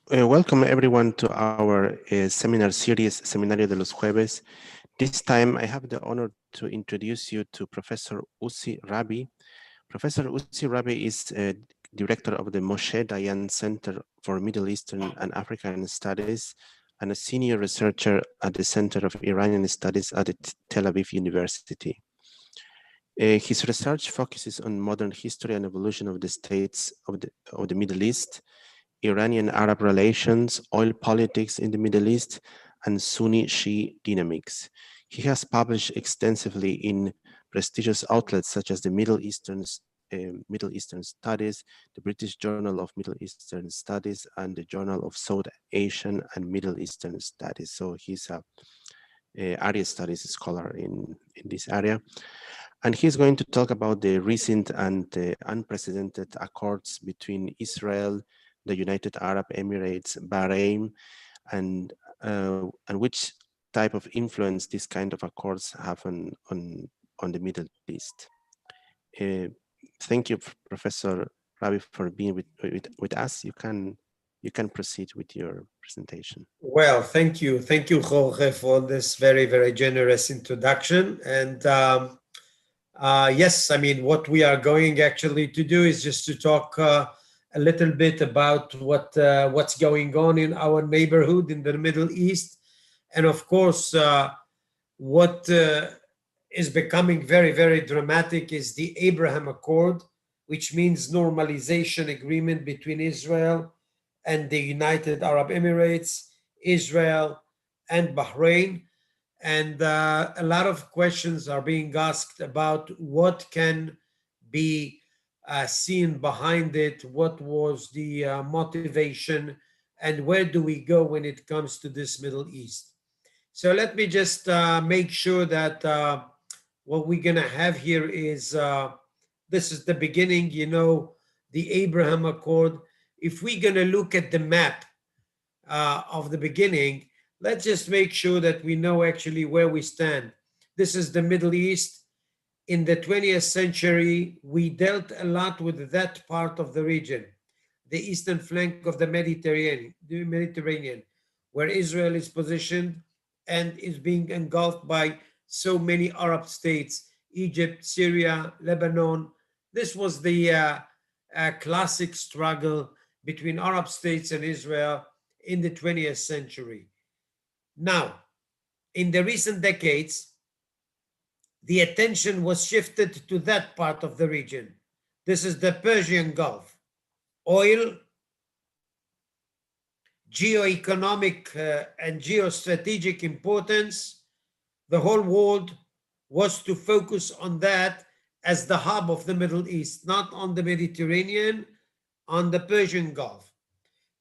Welcome everyone to our seminar series, Seminario de los Jueves. This time I have the honor to introduce you to Professor Rabi. Professor Rabi is director of the Moshe Dayan Center for Middle Eastern and African Studies and a senior researcher at the Center of Iranian Studies at the Tel Aviv University. His research focuses on modern history and evolution of the states of the Middle East, Iranian-Arab relations, oil politics in the Middle East, and Sunni-Shia dynamics. He has published extensively in prestigious outlets such as the Middle Eastern Studies, the British Journal of Middle Eastern Studies, and the Journal of South Asian and Middle Eastern Studies. So he's a area studies scholar in this area. And he's going to talk about the recent and unprecedented accords between Israel, the United Arab Emirates, Bahrain, and which type of influence these kind of accords have on the Middle East. Thank you, Professor Rabi, for being with us. You can proceed with your presentation. Well, thank you, Jorge, for this very, very generous introduction. And yes, I mean, what we are going actually to do is just to talk a little bit about what's going on in our neighborhood in the Middle East, and of course, what is becoming very, very dramatic is the Abraham Accord, which means normalization agreement between Israel and the United Arab Emirates, Israel, and Bahrain. And a lot of questions are being asked about what can be seen behind it, what was the motivation, and where do we go when it comes to this Middle East. So let me just make sure that what we're going to have here is, this is the beginning, you know, the Abraham Accord. If we're going to look at the map of the beginning, let's just make sure that we know actually where we stand. This is the Middle East. In the 20th century, we dealt a lot with that part of the region, the eastern flank of the Mediterranean, where Israel is positioned and is being engulfed by so many Arab states, Egypt, Syria, Lebanon. This was the classic struggle between Arab states and Israel in the 20th century. Now, in the recent decades, the attention was shifted to that part of the region. This is the Persian Gulf. Oil, geoeconomic and geostrategic importance, the whole world was to focus on that as the hub of the Middle East, not on the Mediterranean, on the Persian Gulf.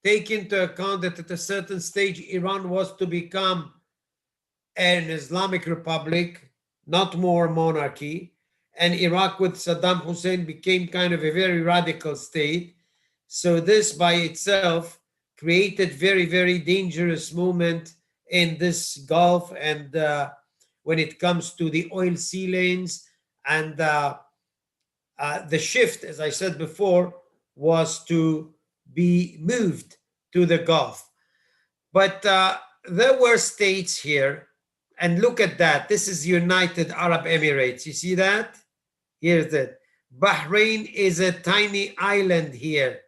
Take into account that at a certain stage, Iran was to become an Islamic republic, not more monarchy, and Iraq with Saddam Hussein became kind of a very radical state. So this by itself created very, very dangerous moment in this Gulf, and when it comes to the oil sea lanes, and the shift, as I said before, was to be moved to the Gulf. But there were states here, and look at that. This is United Arab Emirates. You see that? Here's it. Bahrain is a tiny island here.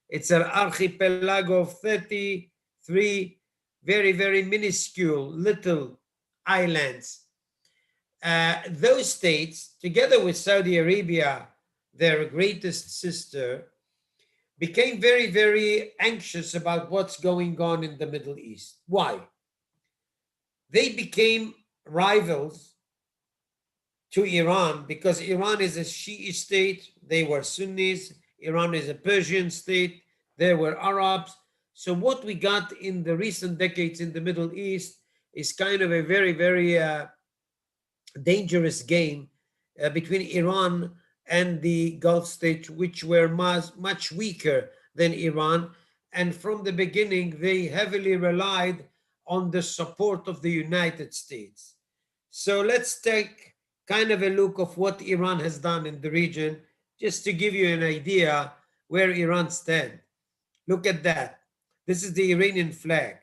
It's an archipelago of 33 very, very minuscule little islands. Those states, together with Saudi Arabia, their greatest sister, became very, very anxious about what's going on in the Middle East. Why? They became rivals to Iran because Iran is a Shiite state. They were Sunnis. Iran is a Persian state. There were Arabs. So what we got in the recent decades in the Middle East is kind of a very, very dangerous game between Iran and the Gulf states, which were much weaker than Iran. And from the beginning, they heavily relied on the support of the United States. So let's take kind of a look of what Iran has done in the region, just to give you an idea where Iran stands. Look at that. This is the Iranian flag.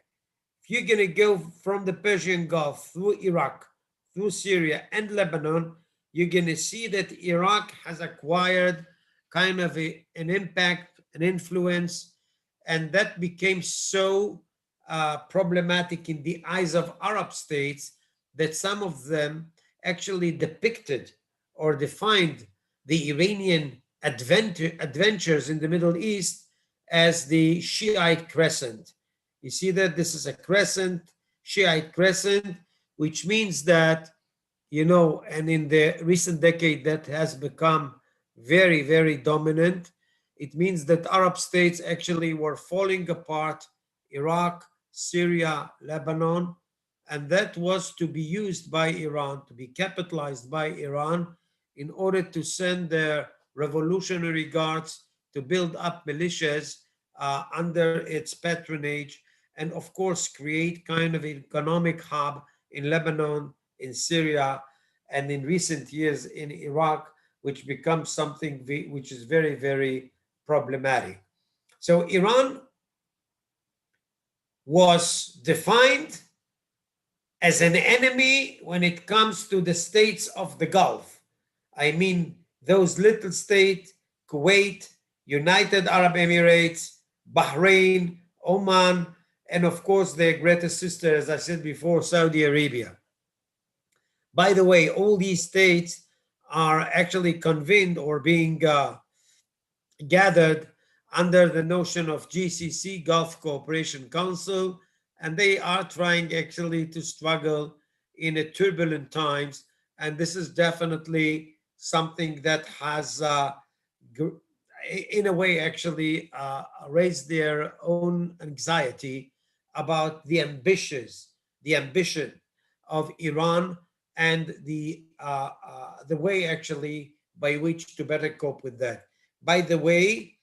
If you're going to go from the Persian Gulf through Iraq, through Syria and Lebanon, you're going to see that Iraq has acquired kind of an impact, an influence, and that became so problematic in the eyes of Arab states that some of them actually depicted or defined the Iranian adventures in the Middle East as the Shiite crescent. You see that this is a crescent, Shiite crescent, which means that, you know, and in the recent decade that has become very, very dominant. It means that Arab states actually were falling apart, Iraq, Syria, Lebanon, and that was to be used by Iran, to be capitalized by Iran in order to send their revolutionary guards to build up militias under its patronage, and of course create kind of an economic hub in Lebanon, in Syria, and in recent years in Iraq, which becomes something which is very, very problematic. So Iran was defined as an enemy when it comes to the states of the Gulf. I mean, those little states, Kuwait, United Arab Emirates, Bahrain, Oman, and of course their greatest sister, as I said before, Saudi Arabia. By the way, all these states are actually convened or being gathered under the notion of GCC, Gulf Cooperation Council, and they are trying actually to struggle in a turbulent times. And this is definitely something that has, in a way, actually raised their own anxiety about the ambition of Iran and the way actually by which to better cope with that. By the way,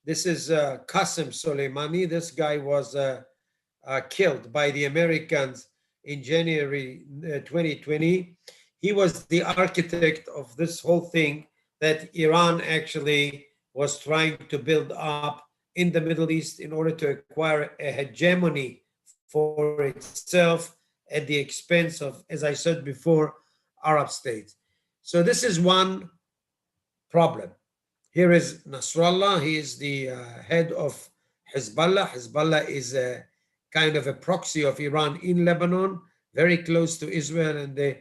this is Qasem Soleimani. This guy was killed by the Americans in January 2020. He was the architect of this whole thing that Iran actually was trying to build up in the Middle East in order to acquire a hegemony for itself at the expense of, as I said before, Arab states. So this is one problem. Here is Nasrallah. He is the head of Hezbollah. Hezbollah is a kind of a proxy of Iran in Lebanon, very close to Israel and the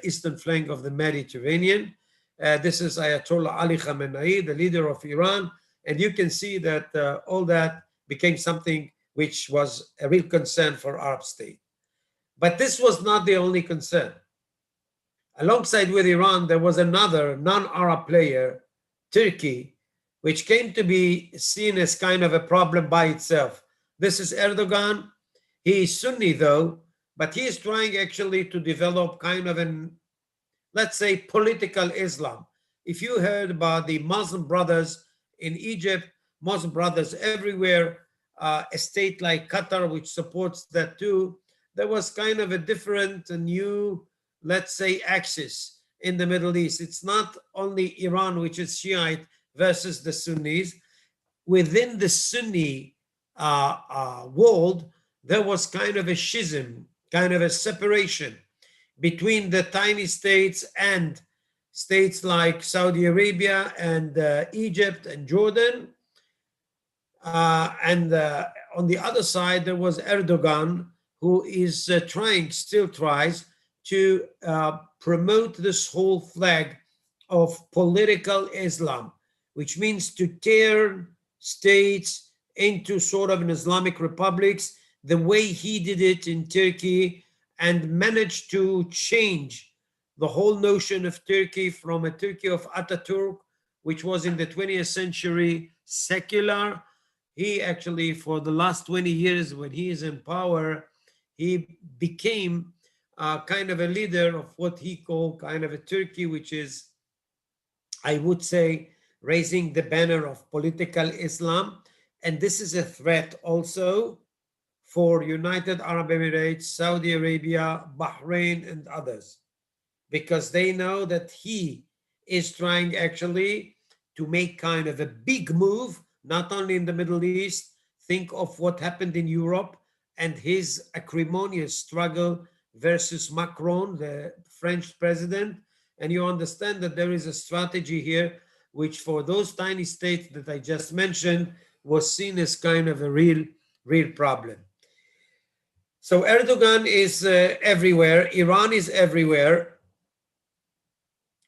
eastern flank of the Mediterranean. This is Ayatollah Ali Khamenei, the leader of Iran. And you can see that all that became something which was a real concern for Arab states. But this was not the only concern. Alongside with Iran, there was another non-Arab player, Turkey, which came to be seen as kind of a problem by itself. This is Erdogan. He is Sunni though, but he is trying actually to develop kind of an, let's say, political Islam. If you heard about the Muslim Brothers in Egypt, Muslim Brothers everywhere, a state like Qatar, which supports that too, there was kind of a different, a new, let's say, axis in the Middle East. It's not only Iran, which is Shiite, versus the Sunnis. Within the Sunni world, there was kind of a schism, kind of a separation between the tiny states and states like Saudi Arabia and Egypt and Jordan. And on the other side, there was Erdogan, who is still tries to promote this whole flag of political Islam, which means to tear states into sort of an Islamic republics, the way he did it in Turkey, and managed to change the whole notion of Turkey from a Turkey of Ataturk, which was in the 20th century secular. He actually, for the last 20 years, when he is in power, he became kind of a leader of what he called kind of a Turkey, which is, I would say, raising the banner of political Islam. And this is a threat also for United Arab Emirates, Saudi Arabia, Bahrain, and others, because they know that he is trying actually to make kind of a big move, not only in the Middle East, think of what happened in Europe and his acrimonious struggle versus Macron, the French president, and you understand that there is a strategy here which for those tiny states that I just mentioned was seen as kind of a real problem. So Erdogan is everywhere, Iran is everywhere.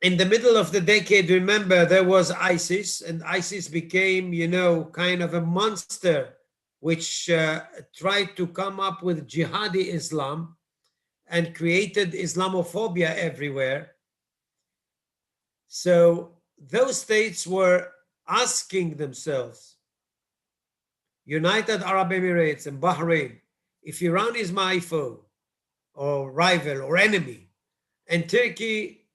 In the middle of the decade, remember, there was ISIS, and ISIS became, you know, kind of a monster which tried to come up with jihadi Islam and created Islamophobia everywhere. So those states were asking themselves, United Arab Emirates and Bahrain, if Iran is my foe or rival or enemy, and Turkey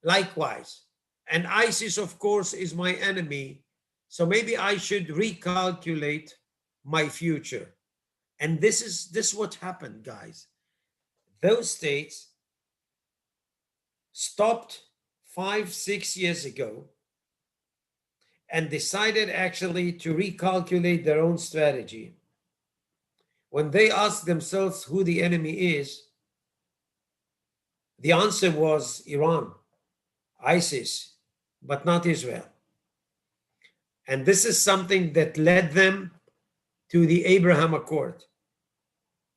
likewise, and ISIS, of course, is my enemy, so maybe I should recalculate my future. And this is what happened, guys. Those states stopped 5-6 years ago and decided actually to recalculate their own strategy. When they asked themselves who the enemy is, the answer was Iran, ISIS, but not Israel. And this is something that led them to the Abraham Accord.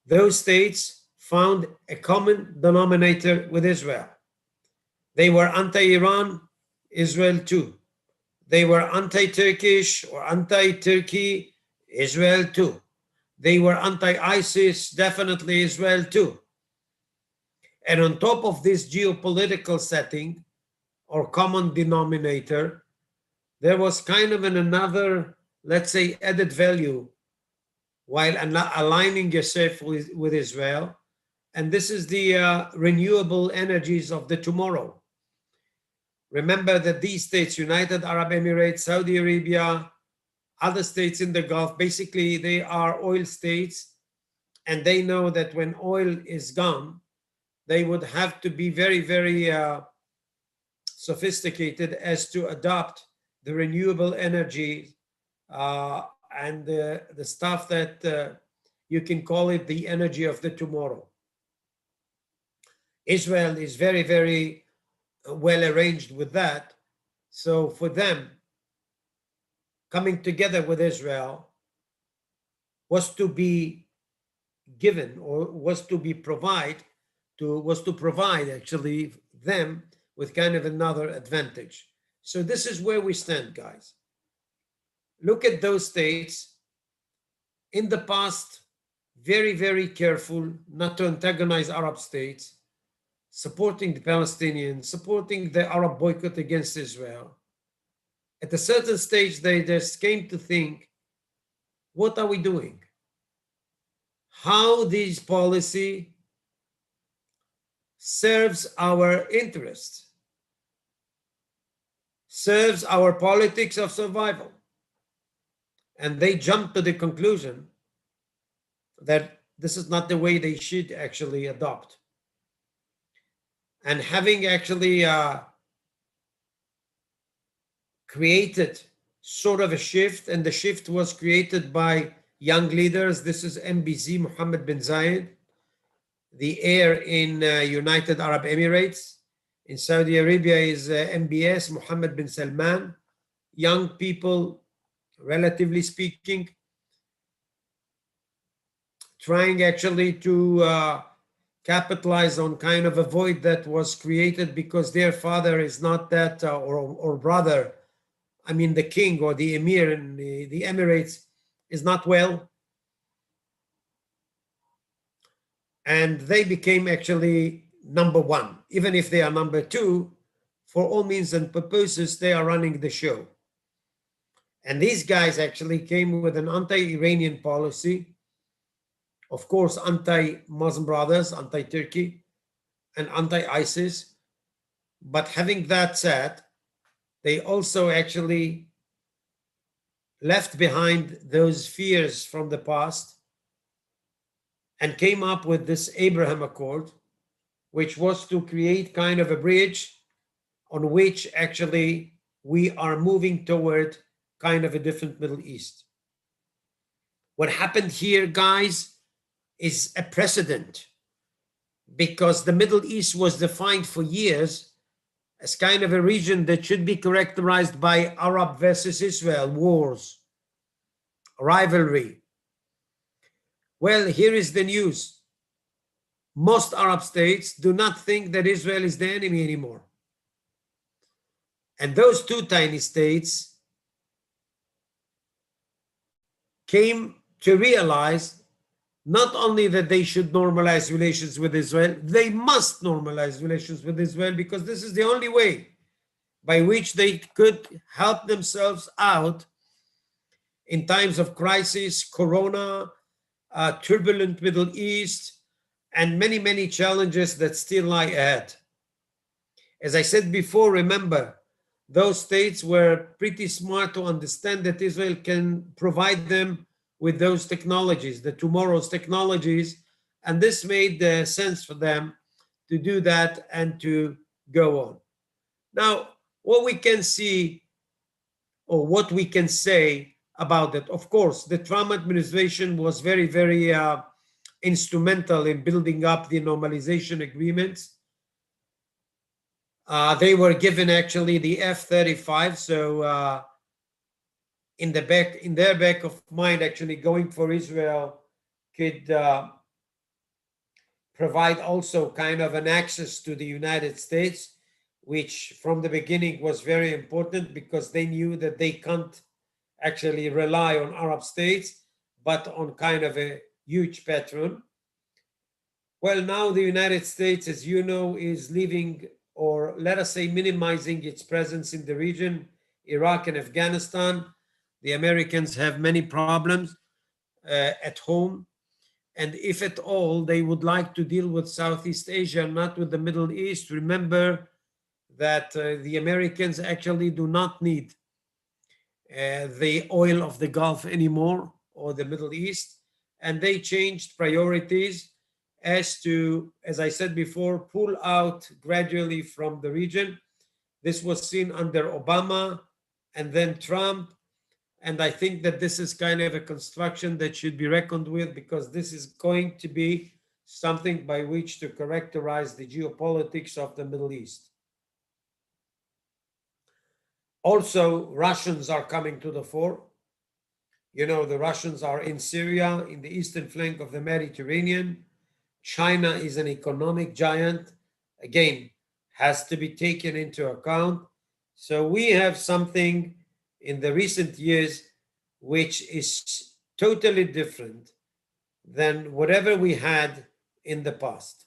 Those states found a common denominator with Israel. They were anti-Iran, Israel too. They were anti-Turkish or anti-Turkey, Israel too. They were anti-ISIS, definitely Israel too. And on top of this geopolitical setting or common denominator, there was kind of another, let's say, added value while aligning yourself with Israel. And this is the renewable energies of the tomorrow. Remember that these states, United Arab Emirates, Saudi Arabia, other states in the Gulf, basically they are oil states, and they know that when oil is gone, they would have to be very, very sophisticated as to adopt the renewable energy and the stuff that you can call it the energy of the tomorrow. Israel is very, very well arranged with that. So for them, coming together with Israel was to be given, or was to provide actually them with kind of another advantage. So this is where we stand, guys. Look at those states in the past, very, very careful not to antagonize Arab states, supporting the Palestinians, supporting the Arab boycott against Israel. At a certain stage, they just came to think, what are we doing? How this policy serves our interests, serves our politics of survival. And they jumped to the conclusion that this is not the way they should actually adopt. And having actually created sort of a shift, and the shift was created by young leaders. This is MBZ, Mohammed bin Zayed, the heir in United Arab Emirates. In Saudi Arabia is MBS, Mohammed bin Salman. Young people, relatively speaking, trying actually to capitalize on kind of a void that was created because their father is not that, or brother, I mean the king or the emir in the Emirates is not well. And they became actually number one. Even if they are number two, for all means and purposes, they are running the show. And these guys actually came with an anti-Iranian policy, of course, anti-Muslim Brothers, anti-Turkey, and anti-ISIS. But having that said, they also actually left behind those fears from the past and came up with this Abraham Accord, which was to create kind of a bridge on which actually we are moving toward kind of a different Middle East. What happened here, guys, is a precedent, because the Middle East was defined for years as kind of a region that should be characterized by Arab versus Israel wars, rivalry. Well, here is the news. Most Arab states do not think that Israel is the enemy anymore. And those two tiny states came to realize not only that they should normalize relations with Israel, they must normalize relations with Israel, because this is the only way by which they could help themselves out in times of crisis, corona, turbulent Middle East, and many, many challenges that still lie ahead. As I said before, remember, those states were pretty smart to understand that Israel can provide them with those technologies, the tomorrow's technologies, and this made sense for them to do that and to go on. Now, what we can see, or what we can say about it, of course, the Trump administration was very, very instrumental in building up the normalization agreements. They were given actually the F-35, so in their back of mind, actually going for Israel could provide also kind of an access to the United States, which from the beginning was very important, because they knew that they can't actually rely on Arab states, but on kind of a huge patron. Well, now the United States, as you know, is leaving, or let us say minimizing its presence in the region, Iraq and Afghanistan. The Americans have many problems at home. And if at all they would like to deal with Southeast Asia, not with the Middle East, remember that the Americans actually do not need the oil of the Gulf anymore, or the Middle East. And they changed priorities as to, as I said before, pull out gradually from the region. This was seen under Obama and then Trump. And I think that this is kind of a construction that should be reckoned with, because this is going to be something by which to characterize the geopolitics of the Middle East. Also, Russians are coming to the fore. You know, the Russians are in Syria, in the eastern flank of the Mediterranean. China is an economic giant. Again, has to be taken into account. So we have something in the recent years which is totally different than whatever we had in the past.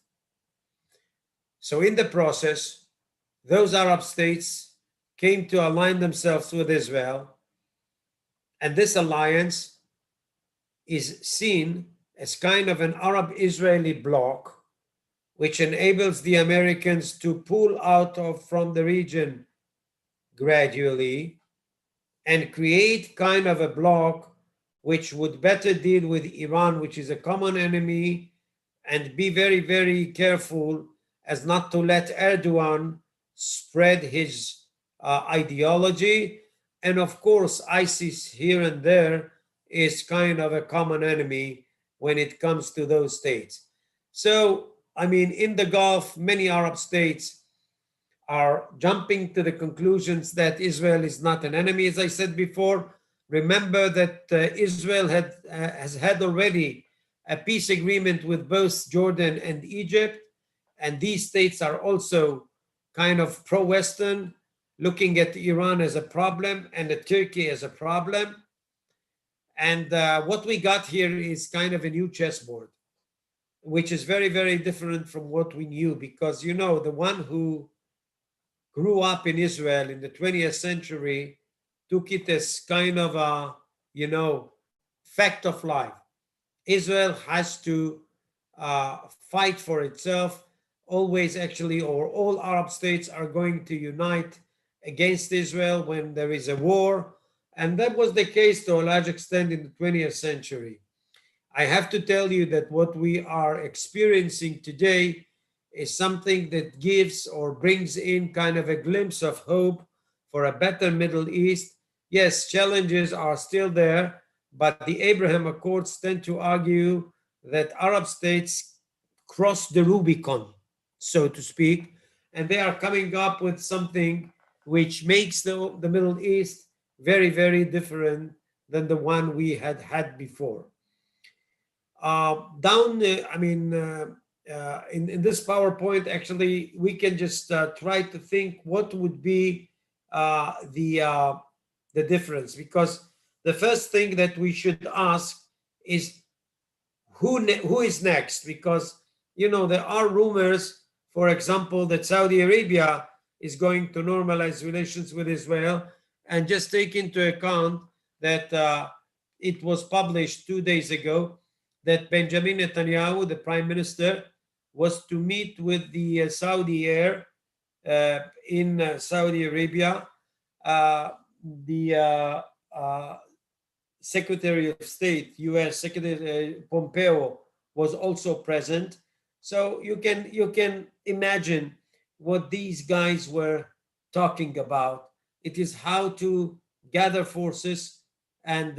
So in the process, those Arab states came to align themselves with Israel, and this alliance is seen as kind of an Arab-Israeli bloc, which enables the Americans to pull out from the region gradually and create kind of a bloc which would better deal with Iran, which is a common enemy, and be very, very careful as not to let Erdogan spread his ideology. And of course, ISIS here and there is kind of a common enemy when it comes to those states. So, I mean, in the Gulf, many Arab states are jumping to the conclusions that Israel is not an enemy. As I said before, remember that Israel has had already a peace agreement with both Jordan and Egypt, and these states are also kind of pro-Western, looking at Iran as a problem and at Turkey as a problem. And what we got here is kind of a new chessboard, which is very, very different from what we knew, because, you know, the one who grew up in Israel in the 20th century took it as kind of a, you know, fact of life. Israel has to fight for itself always, actually, or all Arab states are going to unite against Israel when there is a war. And that was the case to a large extent in the 20th century. I have to tell you that what we are experiencing today is something that gives or brings in kind of a glimpse of hope for a better Middle East. Yes, challenges are still there, but the Abraham Accords tend to argue that Arab states crossed the Rubicon, so to speak, and they are coming up with something which makes the Middle East very, very different than the one we had before. In this PowerPoint, actually, we can just try to think what would be the difference, because the first thing that we should ask is who is next, because there are rumors, for example, that Saudi Arabia is going to normalize relations with Israel, and just take into account that it was published 2 days ago that Benjamin Netanyahu, the prime minister, was to meet with the Saudi heir in Saudi Arabia. The Secretary of State, U.S. Secretary Pompeo, was also present. So you can imagine what these guys were talking about. It is how to gather forces and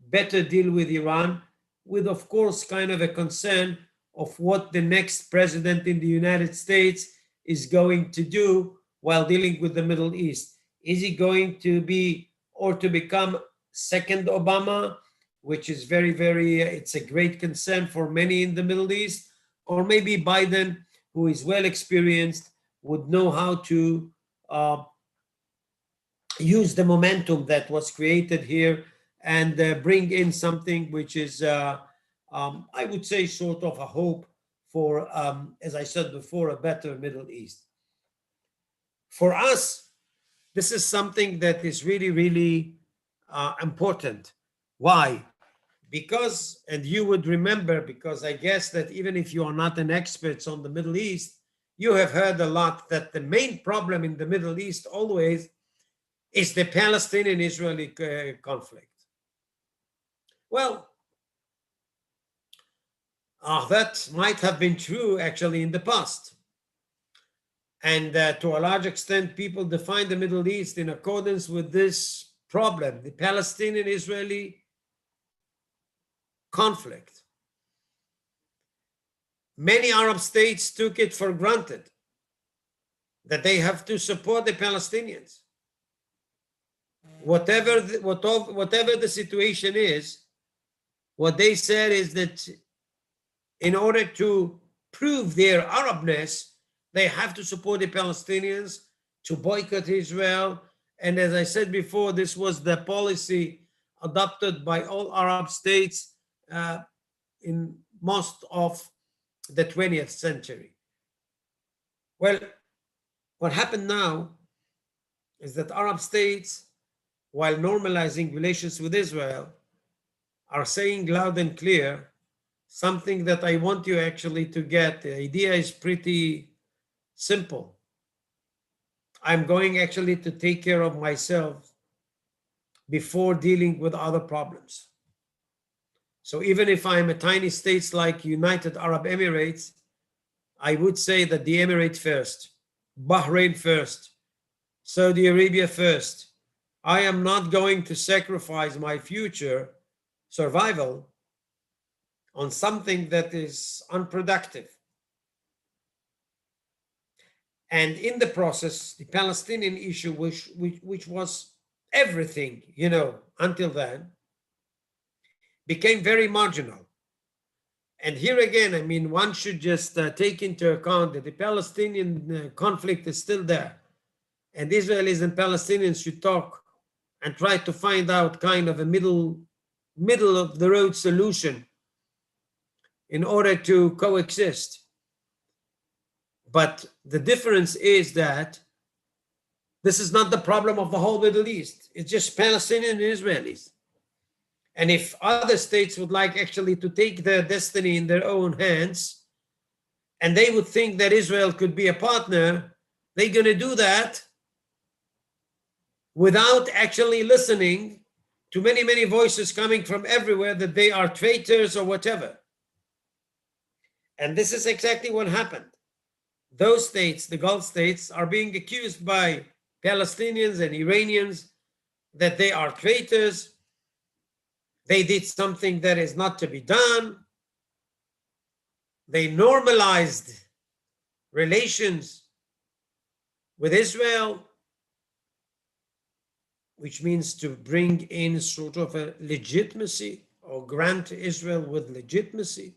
better deal with Iran, with, of course, kind of a concern of what the next president in the United States is going to do while dealing with the Middle East. Is he going to be or to become second Obama, which is very, very, it's a great concern for many in the Middle East, or maybe Biden, who is well experienced, would know how to use the momentum that was created here and bring in something which is, I would say, sort of a hope for, as I said before, a better Middle East. For us, this is something that is really, really important. Why? Because, and you would remember, because I guess that even if you are not an expert on the Middle East, you have heard a lot that the main problem in the Middle East always is the Palestinian-Israeli conflict. Well, that might have been true actually in the past. And to a large extent, people define the Middle East in accordance with this problem, the Palestinian-Israeli conflict. Many Arab states took it for granted that they have to support the Palestinians. Whatever the situation is, what they said is that in order to prove their Arabness, they have to support the Palestinians, to boycott Israel. And as I said before, this was the policy adopted by all Arab states in most of the 20th century. Well, what happened now is that Arab states, while normalizing relations with Israel, are saying loud and clear something that I want you actually to get. The idea is pretty simple. I'm going actually to take care of myself before dealing with other problems. So even if I'm a tiny state like United Arab Emirates, I would say that the Emirates first, Bahrain first, Saudi Arabia first. I am not going to sacrifice my future survival on something that is unproductive. And in the process, the Palestinian issue, which was everything, until then, became very marginal. And here again, I mean, one should just take into account that the Palestinian conflict is still there. And Israelis and Palestinians should talk and try to find out kind of a middle of the road solution in order to coexist. But the difference is that this is not the problem of the whole Middle East. It's just Palestinian and Israelis. And if other states would like actually to take their destiny in their own hands, and they would think that Israel could be a partner, they're going to do that without actually listening to many, many voices coming from everywhere that they are traitors or whatever. And this is exactly what happened. Those states, the Gulf states, are being accused by Palestinians and Iranians that they are traitors, They did something that is not to be done. They normalized relations with Israel, which means to bring in sort of a legitimacy or grant Israel with legitimacy.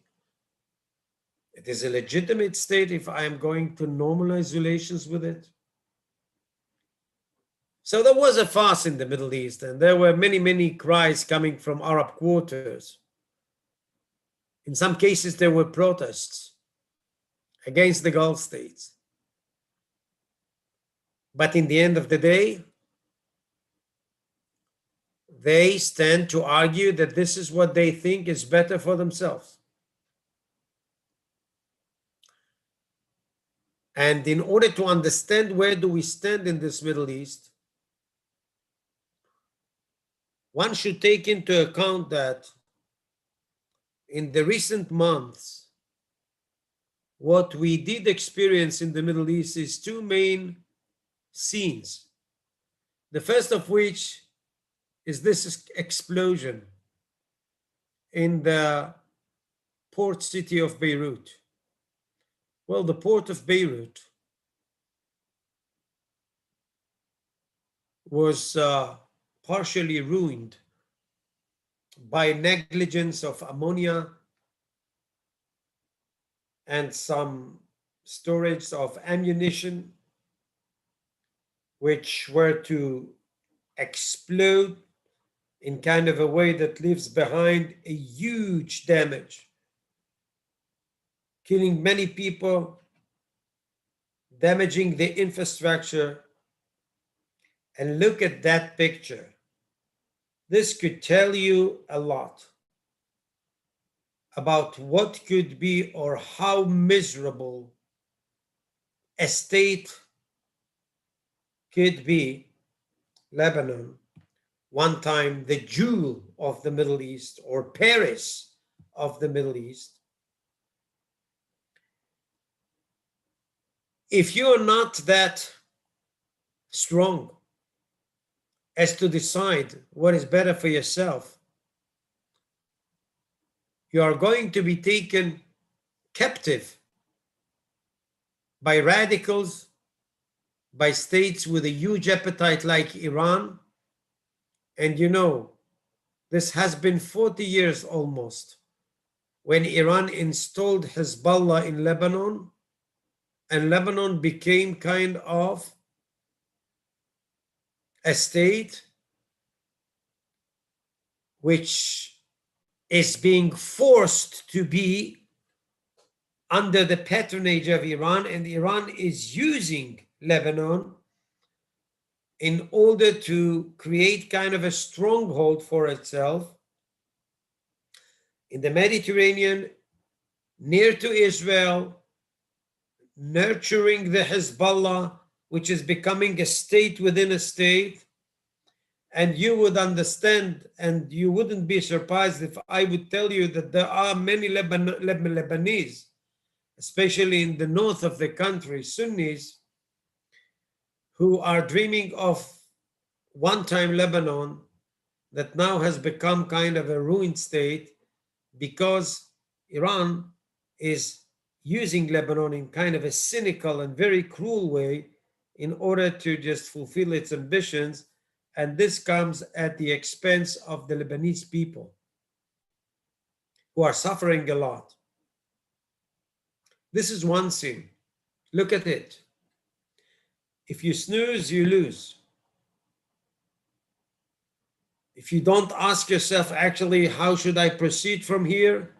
It is a legitimate state if I am going to normalize relations with it. So there was a fuss in the Middle East, and there were many, many cries coming from Arab quarters. In some cases, there were protests against the Gulf states. But in the end of the day, they stand to argue that this is what they think is better for themselves. And in order to understand where do we stand in this Middle East, one should take into account that in the recent months, what we did experience in the Middle East is two main scenes. The first of which is this explosion in the port city of Beirut. Well, the port of Beirut was partially ruined by negligence of ammonia and some storage of ammunition, which were to explode in kind of a way that leaves behind a huge damage, killing many people, damaging the infrastructure. And look at that picture. This could tell you a lot about what could be or how miserable a state could be, Lebanon, one time the jewel of the Middle East, or Paris of the Middle East. If you're not that strong as to decide what is better for yourself, you are going to be taken captive by radicals, by states with a huge appetite like Iran. And you know, this has been 40 years almost when Iran installed Hezbollah in Lebanon, and Lebanon became kind of a state which is being forced to be under the patronage of Iran, and Iran is using Lebanon in order to create kind of a stronghold for itself in the Mediterranean, near to Israel, nurturing the Hezbollah, which is becoming a state within a state. And you would understand, and you wouldn't be surprised if I would tell you that there are many Lebanese, especially in the north of the country, Sunnis, who are dreaming of one-time Lebanon that now has become kind of a ruined state because Iran is using Lebanon in kind of a cynical and very cruel way in order to just fulfill its ambitions. And this comes at the expense of the Lebanese people who are suffering a lot. This is one thing. Look at it. If you snooze, you lose. If you don't ask yourself, actually, how should I proceed from here?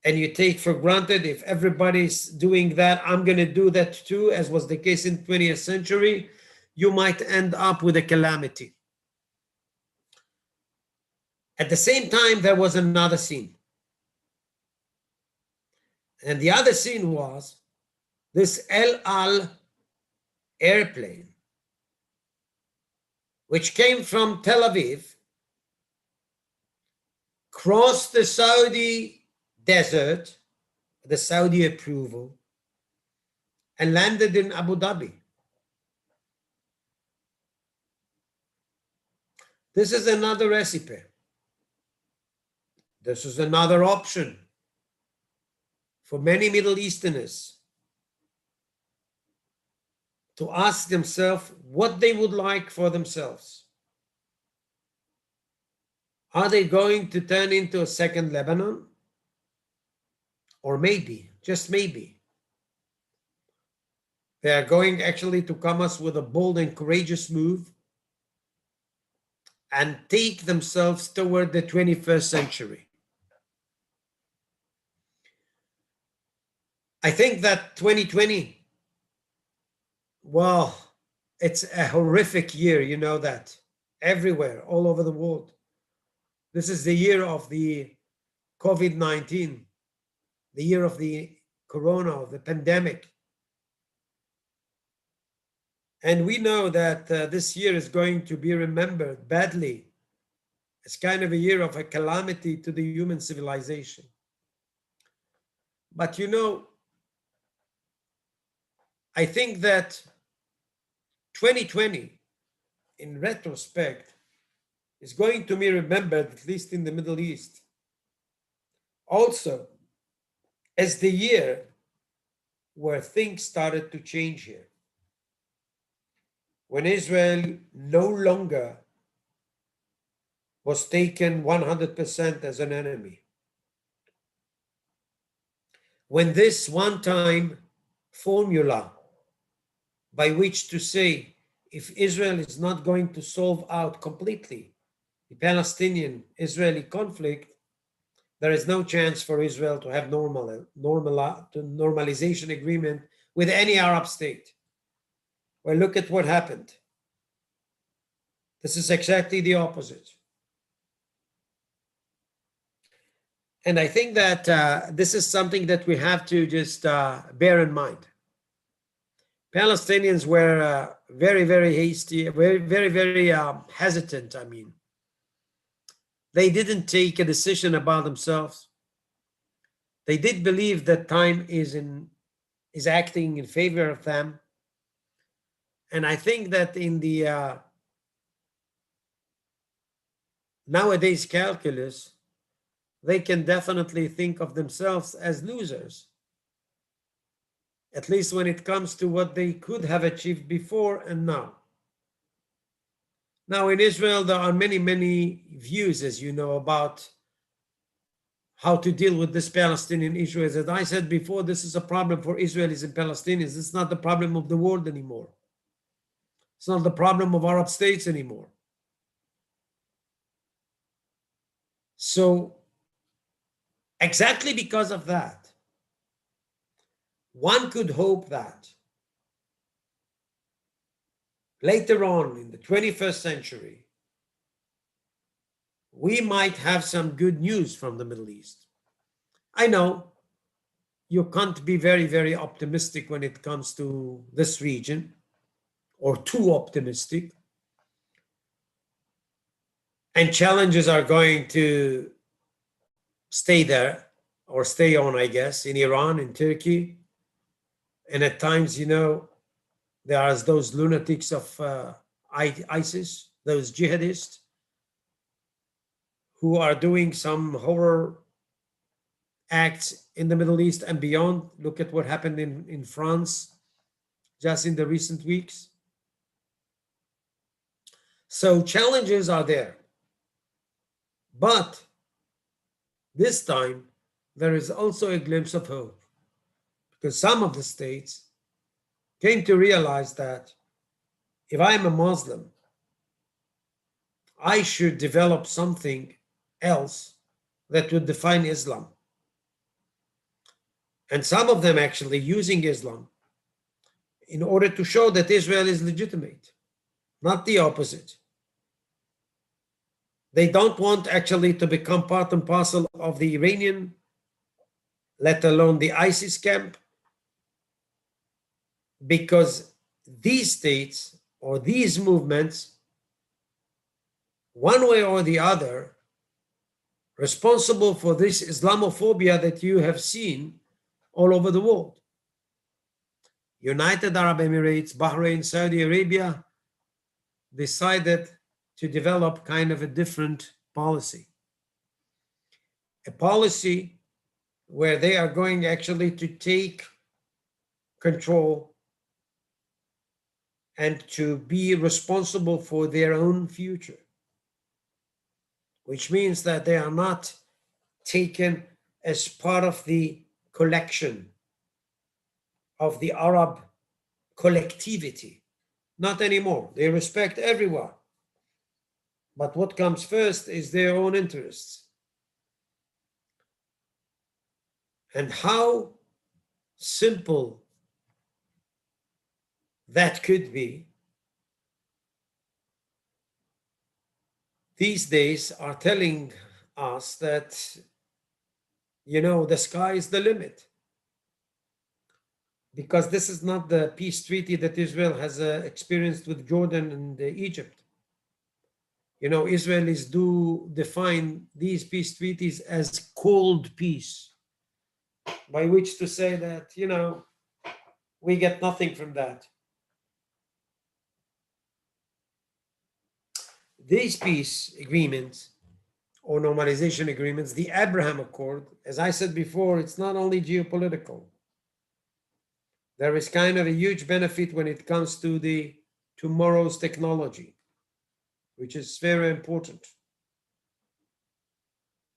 And you take for granted, if everybody's doing that, I'm going to do that too, as was the case in the 20th century, you might end up with a calamity. At the same time, there was another scene. And the other scene was this El Al airplane, which came from Tel Aviv, crossed the Saudi desert, the Saudi approval, and landed in Abu Dhabi. This is another recipe. This is another option for many Middle Easterners to ask themselves what they would like for themselves. Are they going to turn into a second Lebanon? Or maybe, just maybe, they are going actually to come us with a bold and courageous move and take themselves toward the 21st century. I think that 2020, well, it's a horrific year, you know that, everywhere, all over the world. This is the year of the COVID-19, the year of the corona, of the pandemic. And we know that this year is going to be remembered badly. It's kind of a year of a calamity to the human civilization. But you know, I think that 2020, in retrospect, is going to be remembered, at least in the Middle East, also as the year where things started to change here. When Israel no longer was taken 100% as an enemy. When this one-time formula by which to say, if Israel is not going to solve out completely the Palestinian-Israeli conflict, there is no chance for Israel to have normalization agreement with any Arab state. Well, look at what happened. This is exactly the opposite. And I think that this is something that we have to just bear in mind. Palestinians were very, very hasty, very hesitant. I mean, they didn't take a decision about themselves. They did believe that time is acting in favor of them. And I think that in the nowadays calculus, they can definitely think of themselves as losers, at least when it comes to what they could have achieved before and now. Now, in Israel, there are many views, as you know, about how to deal with this Palestinian issue. As I said before, this is a problem for Israelis and Palestinians. It's not the problem of the world anymore. It's not the problem of Arab states anymore. So, exactly because of that, one could hope that later on in the 21st century, we might have some good news from the Middle East. I know you can't be very optimistic when it comes to this region, or too optimistic. And challenges are going to stay there, or stay on, I guess, in Iran, in Turkey. And at times, you know, there are those lunatics of ISIS, those jihadists, who are doing some horror acts in the Middle East and beyond. Look at what happened in France just in the recent weeks. So challenges are there. But this time, there is also a glimpse of hope, because some of the states came to realize that if I am a Muslim, I should develop something else that would define Islam. And some of them actually using Islam in order to show that Israel is legitimate, not the opposite. They don't want actually to become part and parcel of the Iranian, let alone the ISIS camp, because these states or these movements, one way or the other, responsible for this Islamophobia that you have seen all over the world. United Arab Emirates, Bahrain, Saudi Arabia decided to develop kind of a different policy. a policy where they are going actually to take control and to be responsible for their own future, which means that they are not taken as part of the collection of the Arab collectivity. Not anymore. They respect everyone. But what comes first is their own interests. And how simple that could be, these days are telling us that, you know, the sky is the limit. Because this is not the peace treaty that Israel has experienced with Jordan and Egypt. You know, Israelis do define these peace treaties as cold peace, by which to say that, you know, we get nothing from that. These peace agreements or normalization agreements, the Abraham Accord, as I said before, it's not only geopolitical. There is kind of a huge benefit when it comes to the tomorrow's technology, which is very important.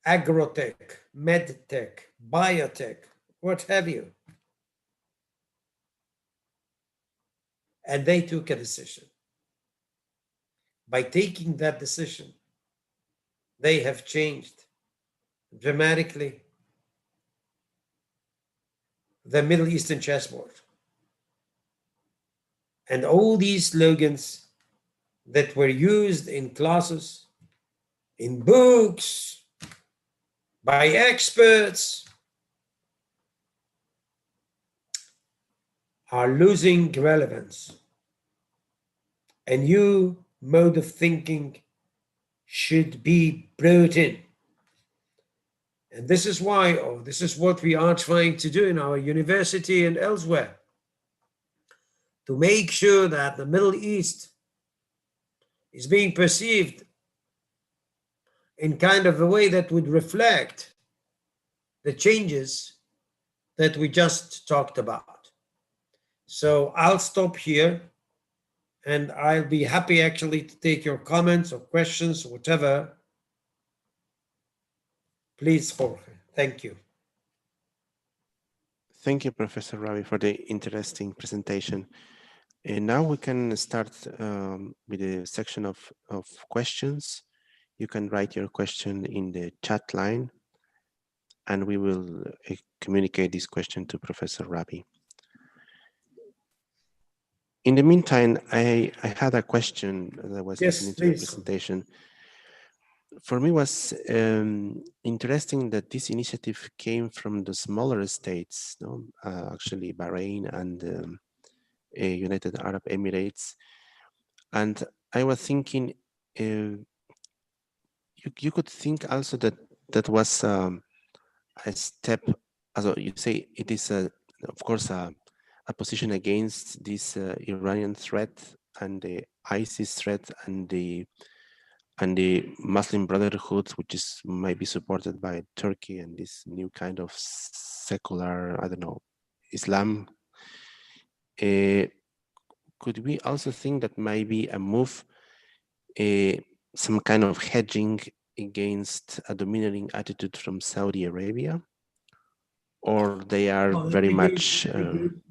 Agrotech, medtech, biotech, what have you. And they took a decision. By taking that decision, they have changed dramatically the Middle Eastern chessboard. And all these slogans that were used in classes, in books, by experts, are losing relevance. A new mode of thinking should be brought in. And this is why, or this is what we are trying to do in our university and elsewhere, to make sure that the Middle East is being perceived in kind of a way that would reflect the changes that we just talked about. So I'll stop here, and I'll be happy actually to take your comments or questions, or whatever. Please, Jorge. Thank you. Thank you, Professor Rabi, for the interesting presentation. And now we can start with the section of questions. You can write your question in the chat line, and we will communicate this question to Professor Rabi. In the meantime, I had a question that was listening to the presentation. For me, was interesting that this initiative came from the smaller states, no? Actually Bahrain and United Arab Emirates. And I was thinking, you could think also that that was a step, as you say, it is of course a position against this Iranian threat and the ISIS threat and the Muslim Brotherhood, which is might be supported by Turkey and this new kind of secular, I don't know, Islam. Could we also think that might be a move, some kind of hedging against a dominating attitude from Saudi Arabia? Or they are very much...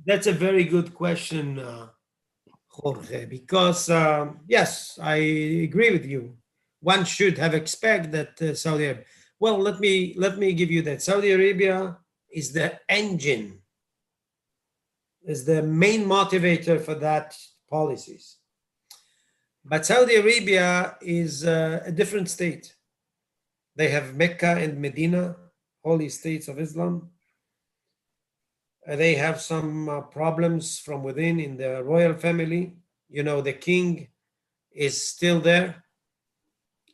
That's a very good question, Jorge, because yes, I agree with you. One should have expected that Saudi Arabia. Well, let me give you that. Saudi Arabia is the engine, is the main motivator for that policies. But Saudi Arabia is a different state. They have Mecca and Medina, holy states of Islam. They have some problems from within in the royal family. You know, the king is still there,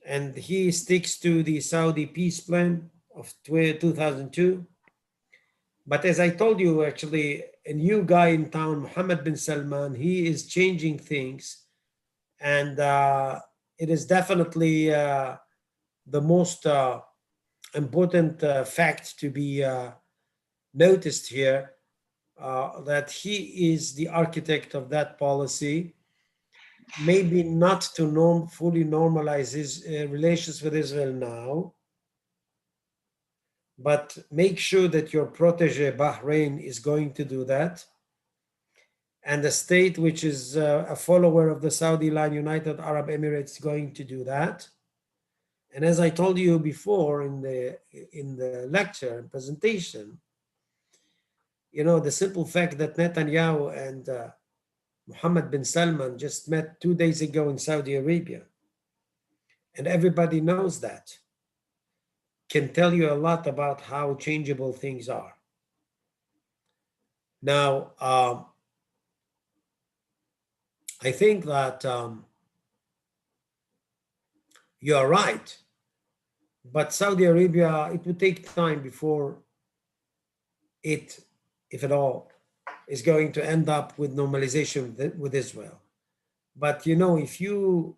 and he sticks to the Saudi peace plan of 2002. But as I told you, actually, a new guy in town, Mohammed bin Salman, he is changing things. And it is definitely the most important fact to be noticed here, that he is the architect of that policy, maybe not to fully normalize his relations with Israel now, but make sure that your protege Bahrain is going to do that. And the state which is a follower of the Saudi line, United Arab Emirates, is going to do that. And as I told you before in the lecture and presentation, the simple fact that Netanyahu and Mohammed bin Salman just met 2 days ago in Saudi Arabia, and everybody knows that, can tell you a lot about how changeable things are. Now, I think that you are right, but Saudi Arabia, it would take time before it, if at all, is going to end up with normalization with Israel. But if you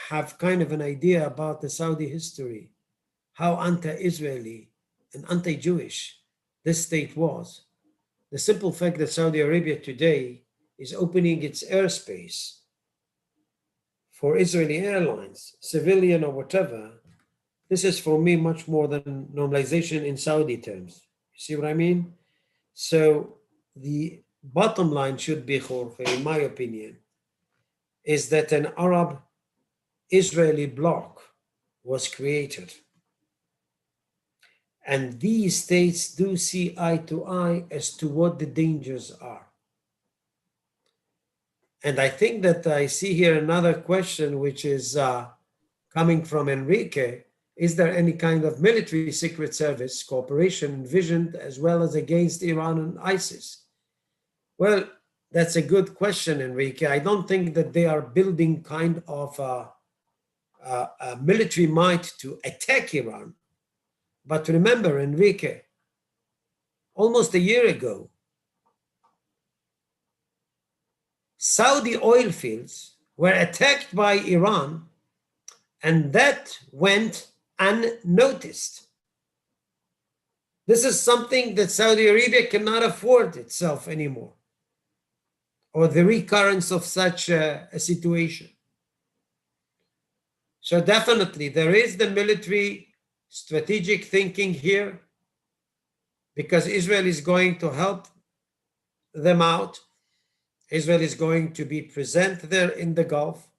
have kind of an idea about the Saudi history, how anti-Israeli and anti-Jewish this state was, the simple fact that Saudi Arabia today is opening its airspace for Israeli airlines, civilian or whatever, this is for me much more than normalization in Saudi terms. You see what I mean? So the bottom line should be, Jorge, in my opinion, is that an Arab-Israeli bloc was created. And these states do see eye to eye as to what the dangers are. And I think that I see here another question, which is coming from Enrique. Is there any kind of military secret service cooperation envisioned as well as against Iran and ISIS? Well, that's a good question, Enrique. I don't think that they are building kind of a military might to attack Iran. But remember, Enrique, almost a year ago, Saudi oil fields were attacked by Iran, and that went unnoticed. This is something that Saudi Arabia cannot afford itself anymore, or the recurrence of such a situation. So definitely there is the military strategic thinking here, because Israel is going to help them out. Israel is going to be present there in the Gulf,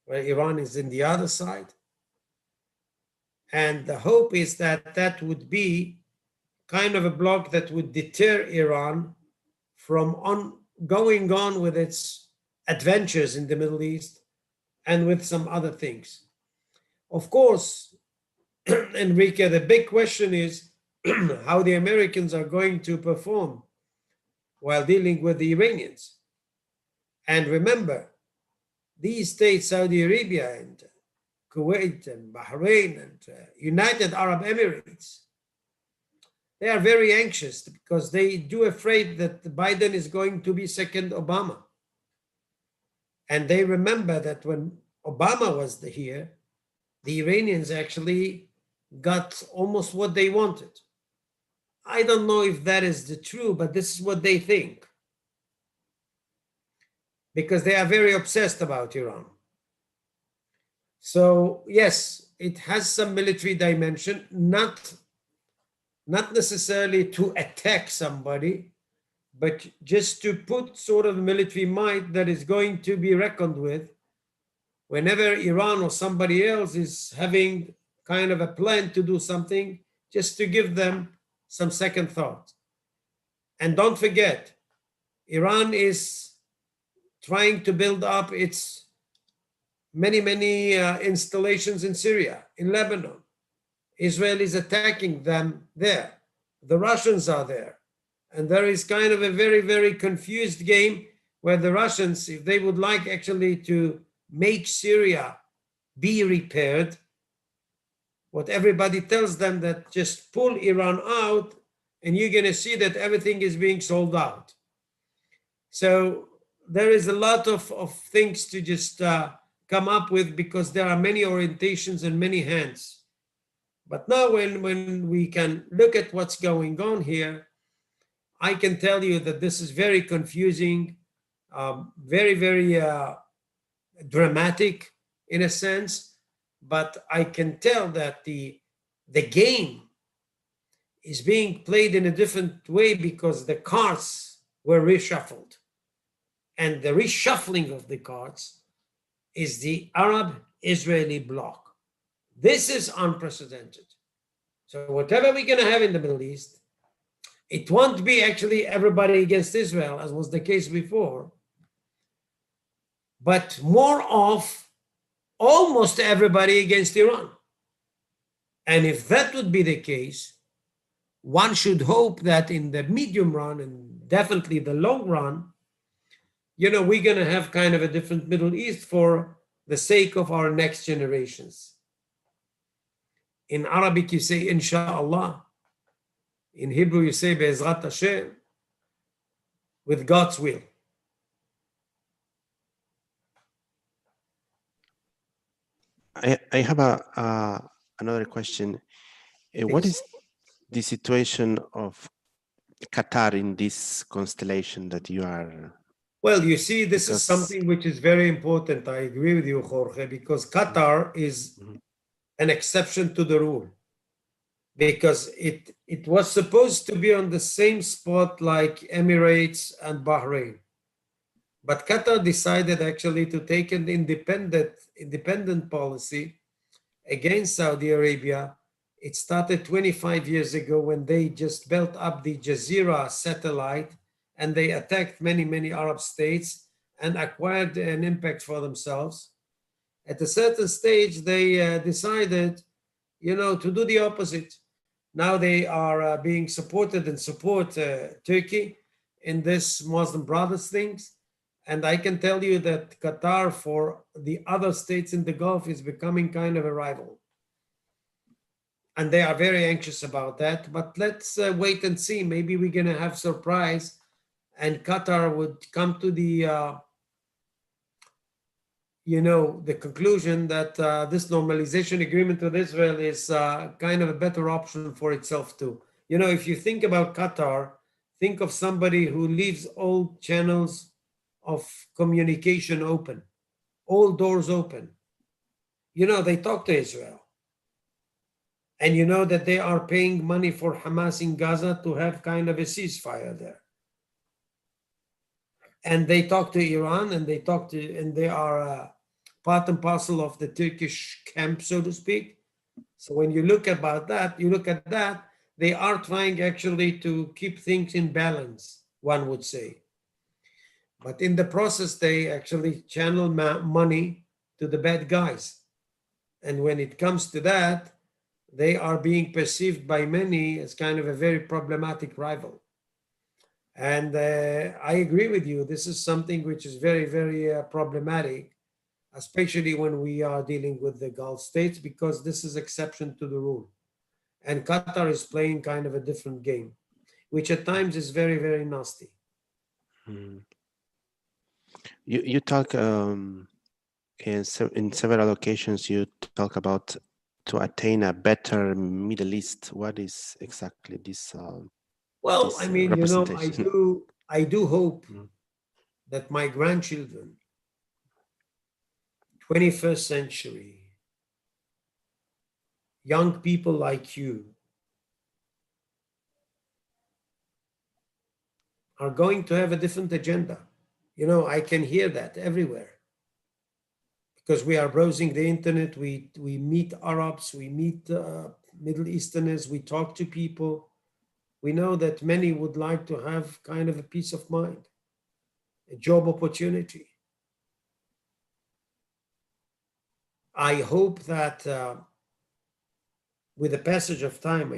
where Iran is in the other side. And the hope is that that would be kind of a bloc that would deter Iran from going on with its adventures in the Middle East and with some other things. Of course, Enrique, the big question is how the Americans are going to perform while dealing with the Iranians. And remember, these states, Saudi Arabia and Kuwait and Bahrain and United Arab Emirates, they are very anxious because they do afraid that Biden is going to be second Obama. And they remember that when Obama was here, the Iranians actually got almost what they wanted. I don't know if that is the true, but this is what they think, because they are very obsessed about Iran. So yes, it has some military dimension, not necessarily to attack somebody, but just to put sort of military might that is going to be reckoned with whenever Iran or somebody else is having kind of a plan to do something, just to give them some second thought. And don't forget, Iran is trying to build up its many installations in Syria, in Lebanon. Israel is attacking them there. The Russians are there. And there is kind of a very confused game where the Russians, if they would like actually to make Syria be repaired, what everybody tells them that just pull Iran out and you're going to see that everything is being sold out. So there is a lot of things to just come up with, because there are many orientations and many hands But now when we can look at what's going on here, I can tell you that this is very confusing, very, very dramatic in a sense, but I can tell that the game is being played in a different way because the cards were reshuffled. And the reshuffling of the cards is the Arab-Israeli bloc. This is unprecedented. So whatever we're going to have in the Middle East, it won't be actually everybody against Israel, as was the case before, but more of almost everybody against Iran. And if that would be the case, one should hope that in the medium run and definitely the long run, we're going to have kind of a different Middle East for the sake of our next generations. In Arabic, you say, Insha'Allah. In Hebrew, you say, Be'ezrat Hashem, with God's will. I have another question. What is the situation of Qatar in this constellation that you are? Well, you see, this is something which is very important. I agree with you, Jorge, because Qatar is an exception to the rule. Because it was supposed to be on the same spot like Emirates and Bahrain. But Qatar decided actually to take an independent policy against Saudi Arabia. It started 25 years ago when they just built up the Jazeera satellite and they attacked many, many Arab states and acquired an impact for themselves. At a certain stage, they decided, to do the opposite. Now they are being supported and support Turkey in this Muslim Brothers things. And I can tell you that Qatar for the other states in the Gulf is becoming kind of a rival. And they are very anxious about that. But let's wait and see. Maybe we're going to have surprise and Qatar would come to the the conclusion that this normalization agreement with Israel is kind of a better option for itself too. If you think about Qatar, think of somebody who leaves all channels of communication open, all doors open. They talk to Israel. And you know that they are paying money for Hamas in Gaza to have kind of a ceasefire there. And they talk to Iran and they are part and parcel of the Turkish camp, so to speak. So when you look at that, they are trying actually to keep things in balance, one would say. But in the process, they actually channel money to the bad guys. And when it comes to that, they are being perceived by many as kind of a very problematic rival. And I agree with you. This is something which is very, very problematic, especially when we are dealing with the Gulf states, because this is exception to the rule. And Qatar is playing kind of a different game, which at times is very, very nasty. You talk in several occasions, you talk about to attain a better Middle East. What is exactly this? Well, I mean, I do hope that my grandchildren, 21st century, young people like you, are going to have a different agenda. I can hear that everywhere. Because we are browsing the internet, we meet Arabs, we meet Middle Easterners, we talk to people. We know that many would like to have kind of a peace of mind, a job opportunity. I hope that with the passage of time,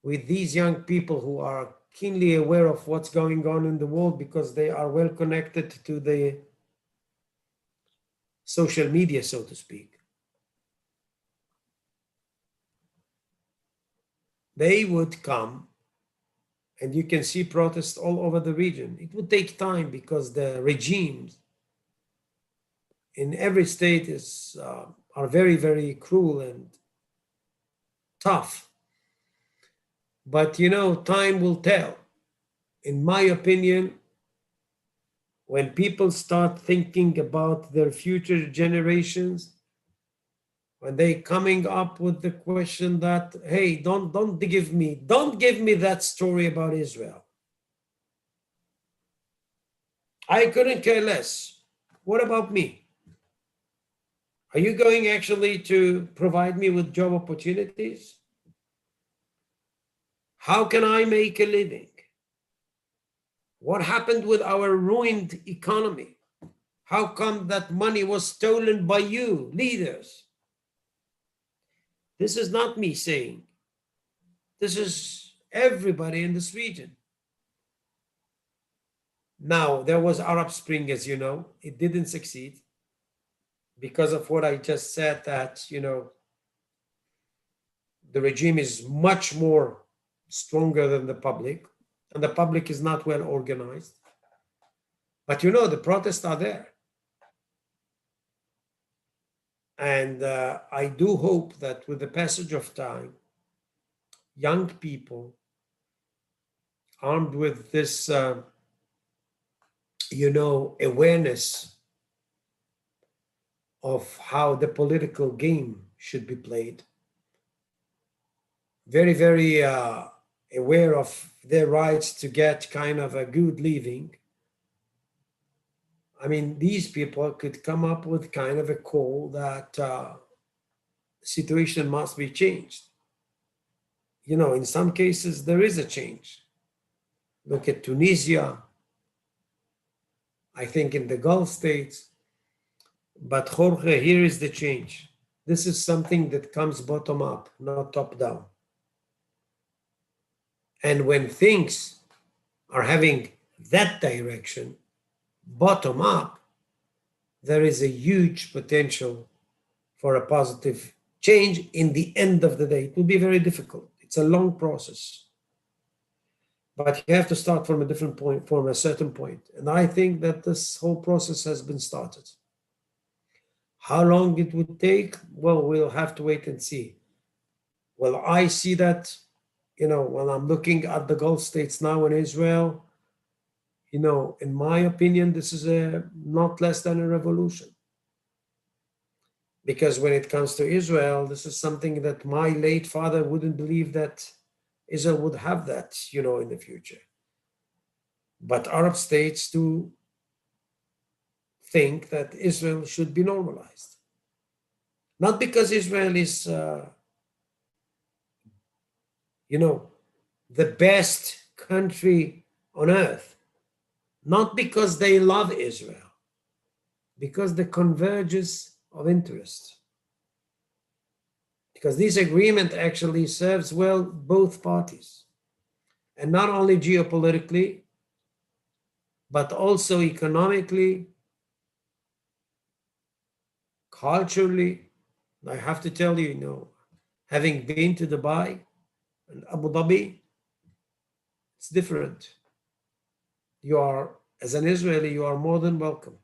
with these young people who are keenly aware of what's going on in the world because they are well connected to the social media, so to speak, they would come, and you can see protests all over the region. It would take time because the regimes in every state are very, very cruel and tough. But time will tell. In my opinion, when people start thinking about their future generations, when they coming up with the question that, hey, don't give me that story about Israel. I couldn't care less. What about me? Are you going actually to provide me with job opportunities? How can I make a living? What happened with our ruined economy? How come that money was stolen by you, leaders? This is not me saying. This is everybody in this region. Now, there was Arab Spring, as you know. It didn't succeed because of what I just said, that, the regime is much more stronger than the public, and the public is not well organized. But the protests are there. And I do hope that with the passage of time, young people armed with this, awareness of how the political game should be played, very, very aware of their rights to get kind of a good living. I mean, these people could come up with kind of a call that the situation must be changed. In some cases, there is a change. Look at Tunisia, I think in the Gulf states. But Jorge, here is the change. This is something that comes bottom up, not top down. And when things are having that direction, bottom up, there is a huge potential for a positive change in the end of the day. It will be very difficult. It's a long process. But you have to start from a different point, from a certain point. And I think that this whole process has been started. How long it would take? Well, we'll have to wait and see. Well, I see that, when I'm looking at the Gulf states now in Israel, in my opinion, this is not less than a revolution. Because when it comes to Israel, this is something that my late father wouldn't believe that Israel would have that, in the future. But Arab states do think that Israel should be normalized. Not because Israel is, the best country on earth. Not because they love Israel, because the convergence of interest. Because this agreement actually serves well both parties. And not only geopolitically, but also economically, culturally. I have to tell you, having been to Dubai and Abu Dhabi, it's different. You are, as an Israeli, you are more than welcome.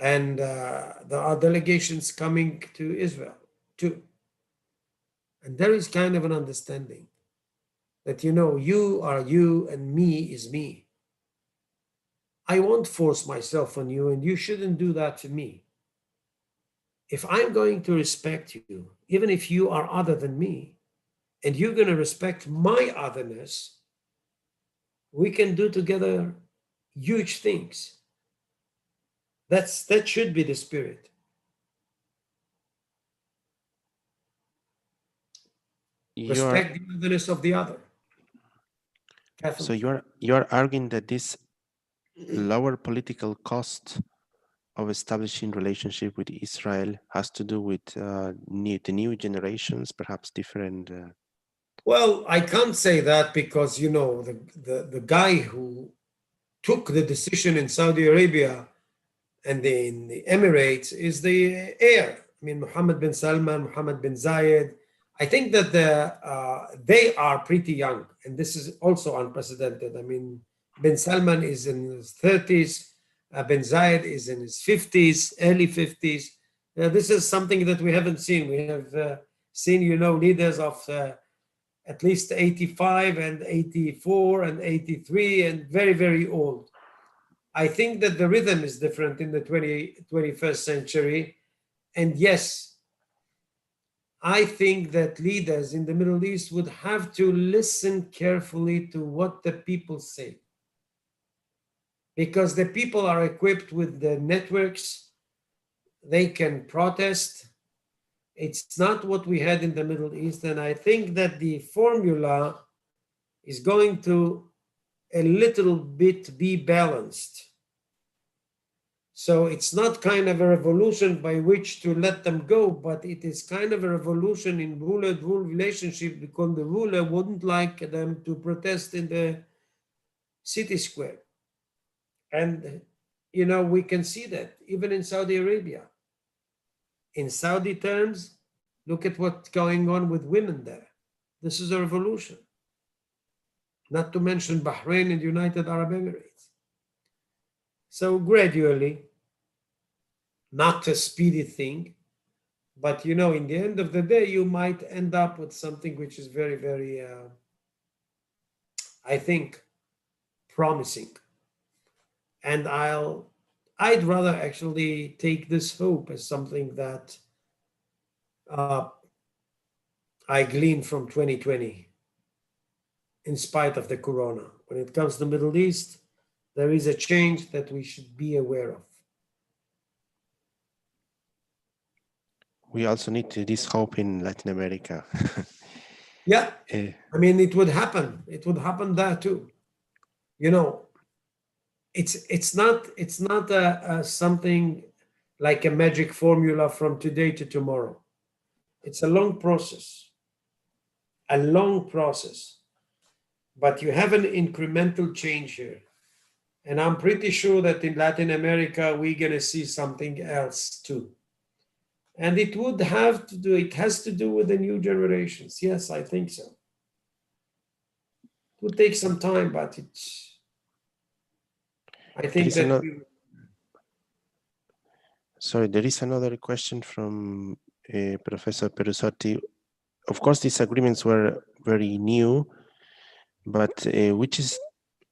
And there are delegations coming to Israel too. And there is kind of an understanding that, you are you and me is me. I won't force myself on you, and you shouldn't do that to me. If I'm going to respect you, even if you are other than me, and you're going to respect my otherness, we can do together huge things. That should be the spirit. Respect the otherness of the other. So you're arguing that this lower political cost of establishing relationship with Israel has to do with the new generations, perhaps different. Well, I can't say that because the guy who took the decision in Saudi Arabia and in the Emirates is the heir. I mean, Mohammed bin Salman, Mohammed bin Zayed. I think that they are pretty young, and this is also unprecedented. I mean, bin Salman is in his 30s, Ben Zayed is in his 50s, early 50s. This is something that we haven't seen. We have seen, leaders of at least 85 and 84 and 83 and very, very old. I think that the rhythm is different in the 21st century. And yes, I think that leaders in the Middle East would have to listen carefully to what the people say. Because the people are equipped with the networks, they can protest. It's not what we had in the Middle East. And I think that the formula is going to a little bit be balanced. So it's not kind of a revolution by which to let them go, but it is kind of a revolution in ruler-rule relationship, because the ruler wouldn't like them to protest in the city square. And, we can see that even in Saudi Arabia. In Saudi terms, look at what's going on with women there. This is a revolution. Not to mention Bahrain and United Arab Emirates. So gradually, not a speedy thing, but in the end of the day, you might end up with something which is very, very, I think, promising. And I'd rather actually take this hope as something that I glean from 2020, in spite of the corona. When it comes to the Middle East, there is a change that we should be aware of. We also need this hope in Latin America. Yeah, I mean, it would happen. It would happen there too. It's not something like a magic formula from today to tomorrow. It's a long process. But you have an incremental change here. And I'm pretty sure that in Latin America, we're going to see something else too. And it has to do with the new generations. Yes, I think so. It would take some time, but I think that Sorry, there is another question from Professor Perusotti. Of course, these agreements were very new, but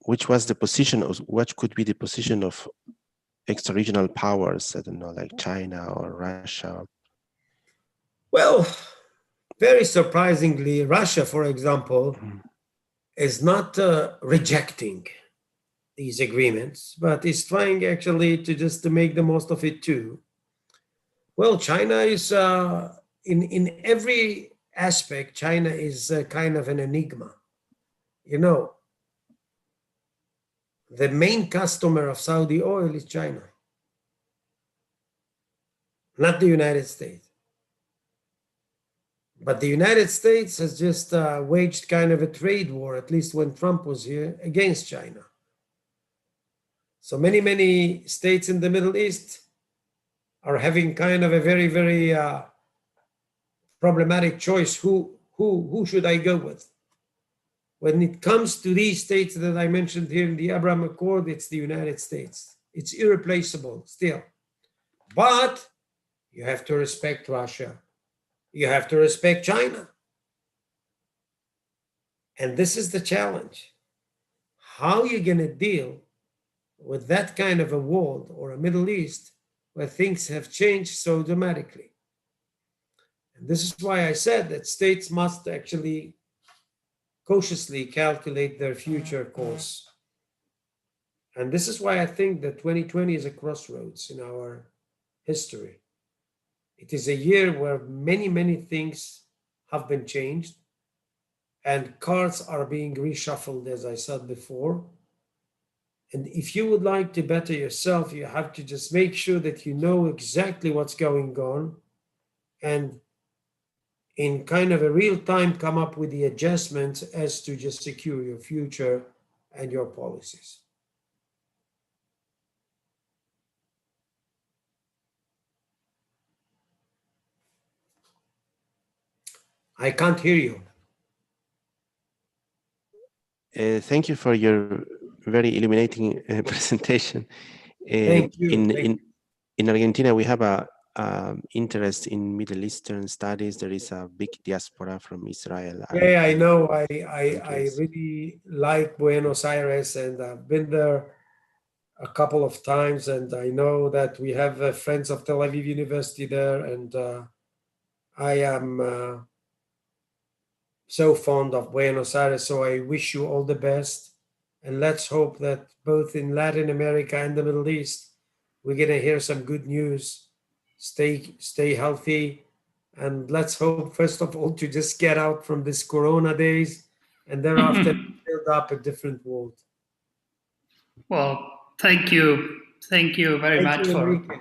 which was the position, or what could be the position of extra-regional powers? I don't know, like China or Russia. Well, very surprisingly, Russia, for example, is not rejecting these agreements, but is trying actually to make the most of it too. Well, China is in every aspect, China is kind of an enigma. The main customer of Saudi oil is China, not the United States. But the United States has just waged kind of a trade war, at least when Trump was here, against China. So many states in the Middle East are having kind of a very, very problematic choice. Who should I go with? When it comes to these states that I mentioned here in the Abraham Accord, it's the United States. It's irreplaceable still. But you have to respect Russia. You have to respect China. And this is the challenge. How are you going to deal with that kind of a world or a Middle East where things have changed so dramatically? And this is why I said that states must actually cautiously calculate their future course. And this is why I think that 2020 is a crossroads in our history. It is a year where many things have been changed and cards are being reshuffled, as I said before. And if you would like to better yourself, you have to just make sure that you know exactly what's going on and in kind of a real time come up with the adjustments as to just secure your future and your policies. I can't hear you. Thank you for your very illuminating presentation. Thank you. In Argentina, we have a interest in Middle Eastern studies. There is a big diaspora from Israel. Yeah, I know. I really like Buenos Aires, and I've been there a couple of times, and I know that we have friends of Tel Aviv University there, and I am so fond of Buenos Aires. So I wish you all the best, and let's hope that both in Latin America and the Middle East, we're gonna hear some good news. Stay healthy, and let's hope first of all to just get out from this Corona days, and thereafter build up a different world. Well, thank you very much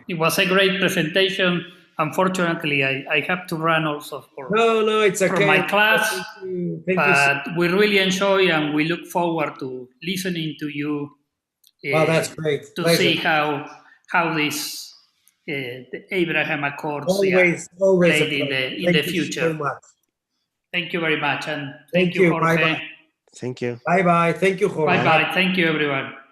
it was a great presentation. Unfortunately, I have to run also no, it's okay. For my class. Thank but you. We really enjoy and we look forward to listening to you. Well, that's great. To Pleasure. see how this the Abraham Accords always played in the future. So much. Thank you very much, and thank you, Jorge. Thank you. Bye-bye. Thank you, Jorge. Bye-bye. Thank you, everyone.